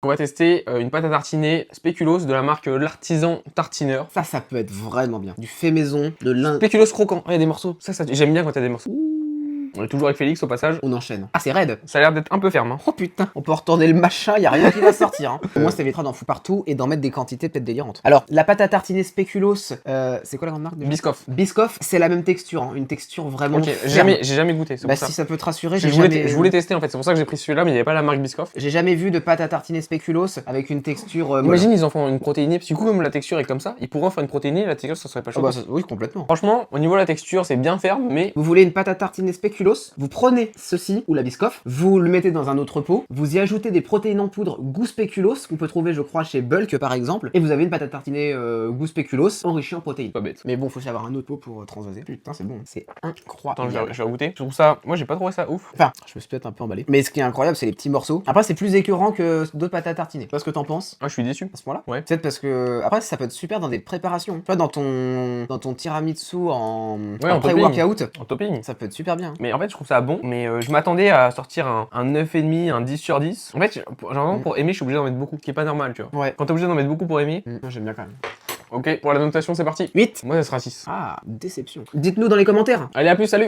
On va tester une pâte à tartiner spéculoos de la marque L'Artisan Tartineur. Ça peut être vraiment bien. Du fait maison, de l'un... Spéculoos croquant. Ah, il y a des morceaux. Ça j'aime bien quand il y a des morceaux. On est toujours avec Félix au passage. On enchaîne. Ah, c'est raide. Ça a l'air d'être un peu ferme. Hein. Oh putain, on peut retourner le machin, y a rien qui va sortir. Hein. Moi, ça m'évitera d'en foutre partout et d'en mettre des quantités peut-être délirantes. Alors, la pâte à tartiner spéculoos, c'est quoi la grande marque déjà? Biscoff. Biscoff, c'est la même texture, hein, une texture vraiment Ok, ferme. j'ai jamais goûté. Bah pour ça. si ça peut te rassurer, Je voulais tester en fait, c'est pour ça que j'ai pris celui-là, mais il n'y avait pas la marque Biscoff. J'ai jamais vu de pâte à tartiner spéculoos avec une texture molle. Imagine, ils en font une protéinée, parce que du coup, comme la texture est comme ça, ils pourraient en faire une protéinée, la texture, ça serait pas chaud. Ah bah, oui, complètement. Franchement, au niveau de la texture, c'est bien ferme, mais Vous voulez une pâte à tartiner spéculoos, vous prenez ceci, ou la Biscoff, vous le mettez dans un autre pot, vous y ajoutez des protéines en poudre goût spéculoos, qu'on peut trouver je crois chez Bulk par exemple, et vous avez une pâte à tartiner goût spéculoos enrichie en protéines. pas bête. Mais bon, faut savoir un autre pot pour transvaser. Putain, c'est bon, c'est incroyable. Attends, je vais goûter. Je trouve ça, moi j'ai pas trouvé ça ouf. Enfin, je me suis peut-être un peu emballé. Mais ce qui est incroyable, c'est les petits morceaux. Après, c'est plus écœurant que d'autres pâtes à tartiner. Tu vois ce que t'en penses Ah, je suis déçu. à ce moment-là? Ouais. Peut-être parce que après ça peut être super dans des préparations. Tu vois dans ton tiramisu en en pré-workout, En topping. ça peut être super bien. Mais en fait, je trouve ça bon, mais je m'attendais à sortir un 9,5, un 10 sur 10. En fait, j'ai l'impression pour aimer, je suis obligé d'en mettre beaucoup, ce qui est pas normal, tu vois. Ouais. Quand t'es obligé d'en mettre beaucoup pour aimer, J'aime bien quand même. ok, pour la notation, c'est parti. 8. Moi, ça sera 6. Ah, déception. Dites-nous dans les commentaires. Allez, à plus, salut!